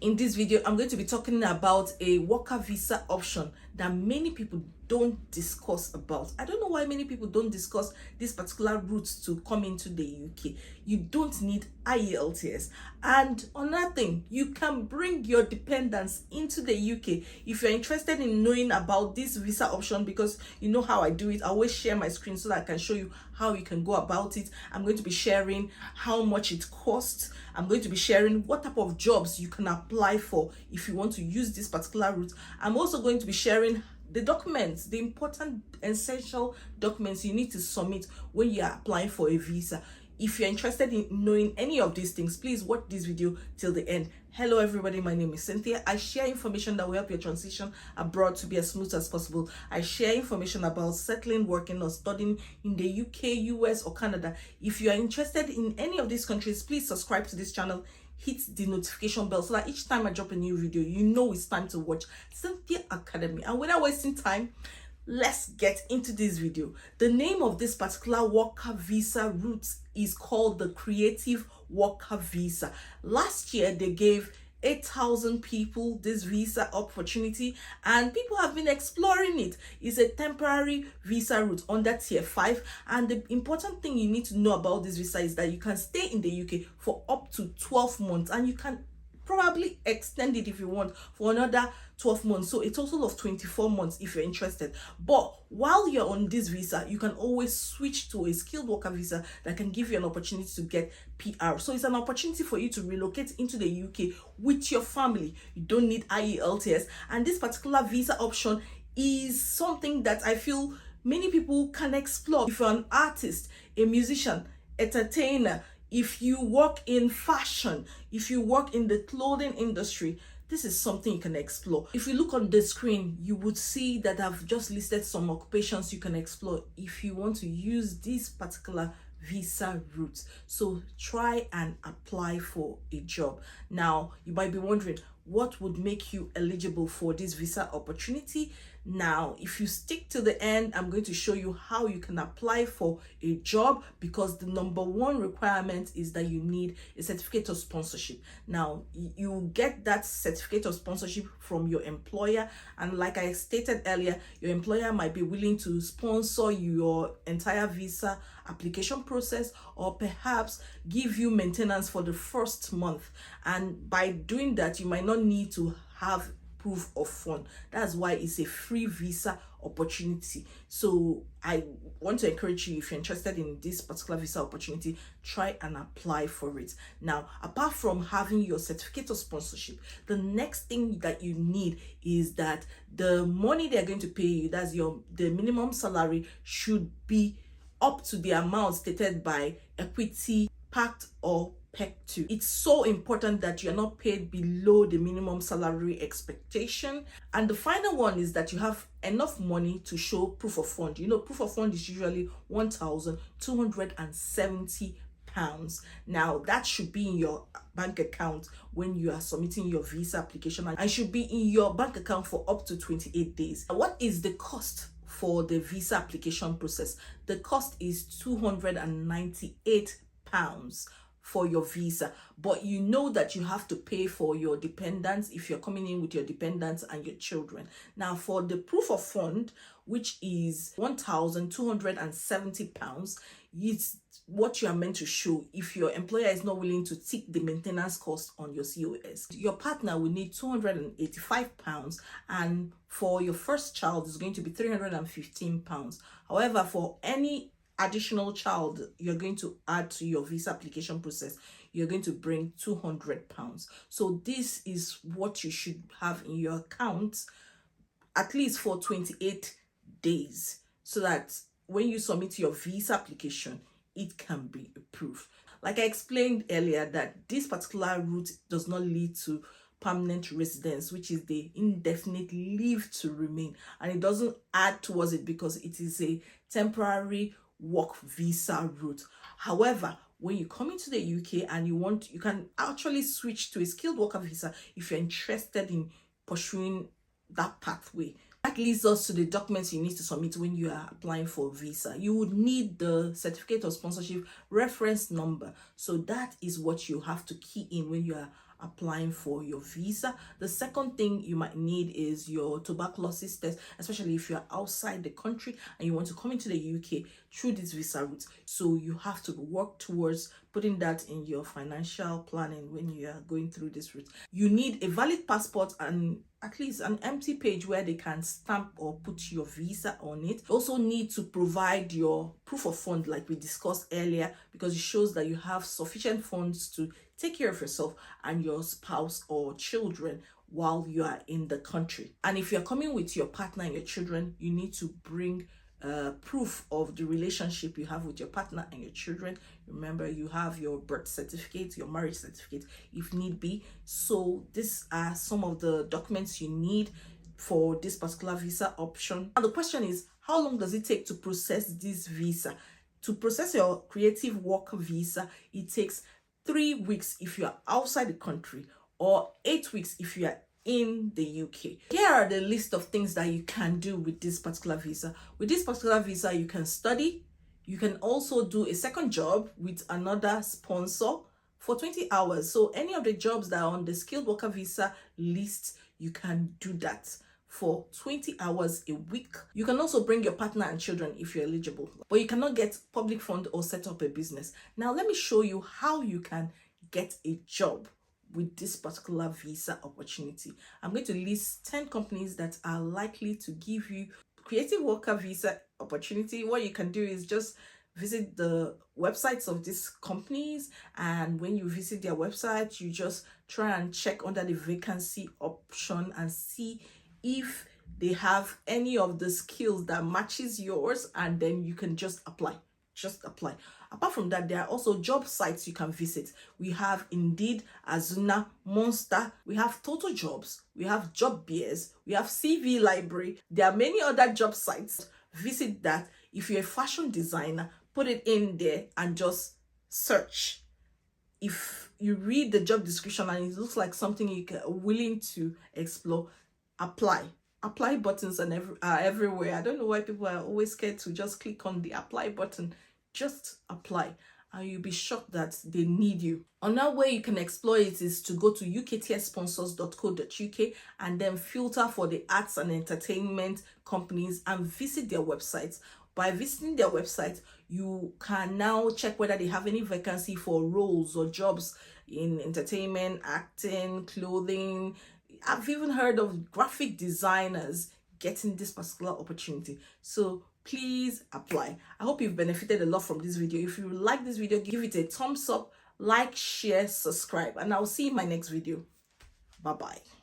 In this video, I'm going to be talking about a worker visa option that many people don't discuss about. I don't know why many people don't discuss this particular route to come into the UK. You don't need IELTS. And another thing, you can bring your dependents into the UK. If you're interested in knowing about this visa option, because you know how I do it, I always share my screen so that I can show you how you can go about it. I'm going to be sharing how much it costs. I'm going to be sharing what type of jobs you can apply for if you want to use this particular route. I'm also going to be sharing the documents, the important essential documents you need to submit when you are applying for a visa. If you're interested in knowing any of these things, please watch this video till the end. Hello everybody, my name is Cynthia. I share information that will help your transition abroad to be as smooth as possible. I share information about settling, working or studying in the UK, US or Canada. If you are interested in any of these countries, please subscribe to this channel. Hit the notification bell so that each time I drop a new video, you know it's time to watch Cynthia Academy. And without wasting time, let's get into this video. The name of this particular worker visa route is called the Creative Worker Visa. Last year, they gave 8,000 people this visa opportunity and people have been exploring it. It's a temporary visa route under tier 5, and the important thing you need to know about this visa is that you can stay in the UK for up to 12 months and you can probably extend it if you want for another 12 months, so a total of 24 months if you're interested. But while you're on this visa, you can always switch to a skilled worker visa that can give you an opportunity to get PR. So it's an opportunity for you to relocate into the UK with your family. You don't need IELTS, and this particular visa option is something that I feel many people can explore. If you're an artist, a musician, entertainer, if you work in fashion, if you work in the clothing industry, this is something you can explore. If you look on the screen, you would see that I've just listed some occupations you can explore if you want to use this particular visa route. So try and apply for a job. Now, you might be wondering, what would make you eligible for this visa opportunity? Now, if you stick to the end, I'm going to show you how you can apply for a job, because the number one requirement is that you need a certificate of sponsorship. Now, you get that certificate of sponsorship from your employer, and like I stated earlier, your employer might be willing to sponsor your entire visa application process, or perhaps give you maintenance for the first month. And by doing that, you might not need to have proof of fund. That's why it's a free visa opportunity. So I want to encourage you, if you're interested in this particular visa opportunity, try and apply for it. Now, apart from having your certificate of sponsorship, the next thing that you need is that the money they're going to pay you, that's the minimum salary, should be up to the amount stated by Equity, Pact or PEC2. It's so important that you're not paid below the minimum salary expectation. And the final one is that you have enough money to show proof of fund. You know, proof of fund is usually £1,270. Now, that should be in your bank account when you are submitting your visa application, and should be in your bank account for up to 28 days. What is the cost for the visa application process? The cost is £298 for your visa, but you know that you have to pay for your dependents if you're coming in with your dependents and your children. Now, for the proof of fund, which is £1,270, it's what you are meant to show if your employer is not willing to take the maintenance cost on your COS. Your partner will need £285, and for your first child is going to be £315. However, for any additional child you're going to add to your visa application process, you're going to bring £200. So this is what you should have in your account at least for 28 days, so that when you submit your visa application, it can be approved. Like I explained earlier, that this particular route does not lead to permanent residence, which is the indefinite leave to remain, and it doesn't add towards it because it is a temporary work visa route. However, when you come into the UK and you can actually switch to a skilled worker visa if you're interested in pursuing that pathway. That leads us to the documents you need to submit when you are applying for a visa. You would need the certificate of sponsorship reference number. So that is what you have to key in when you are applying for your visa. The second thing you might need is your tuberculosis test, especially if you're outside the country and you want to come into the UK through this visa route. So you have to work towards putting that in your financial planning when you are going through this route. You need a valid passport and at least an empty page where they can stamp or put your visa on it. You also need to provide your proof of fund like we discussed earlier, because it shows that you have sufficient funds to take care of yourself and your spouse or children while you are in the country. And if you're coming with your partner and your children, you need to bring proof of the relationship you have with your partner and your children. Remember, you have your birth certificate, your marriage certificate if need be. So these are some of the documents you need for this particular visa option. And the question is, how long does it take to process this visa? To process your creative work visa, it takes 3 weeks if you are outside the country, or 8 weeks if you are in the UK. Here are the list of things that you can do with this particular visa. With this particular visa, you can study. You can also do a second job with another sponsor for 20 hours. So any of the jobs that are on the skilled worker visa list, you can do that for 20 hours a week. You can also bring your partner and children if you're eligible, but you cannot get public fund or set up a business. Now, let me show you how you can get a job with this particular visa opportunity. I'm going to list 10 companies that are likely to give you creative worker visa opportunity. What you can do is just visit the websites of these companies, and when you visit their website, you just try and check under the vacancy option and see if they have any of the skills that matches yours, and then you can just apply. Apart from that, there are also job sites you can visit. We have Indeed, Azuna, Monster, we have Total Jobs, we have Job Beers, we have CV Library. There are many other job sites. Visit that. If you're a fashion designer, put it in there and just search. If you read the job description and it looks like something you're willing to explore, apply. Apply buttons are everywhere. I don't know why people are always scared to just click on the apply button. Just apply and you'll be shocked that they need you. Another way you can explore it is to go to uktsponsors.co.uk and then filter for the arts and entertainment companies and visit their websites. By visiting their website, you can now check whether they have any vacancy for roles or jobs in entertainment, acting, clothing. I've even heard of graphic designers getting this particular opportunity. So please apply. I hope you've benefited a lot from this video. If you like this video, give it a thumbs up, like, share, subscribe, and I'll see you in my next video. Bye-bye.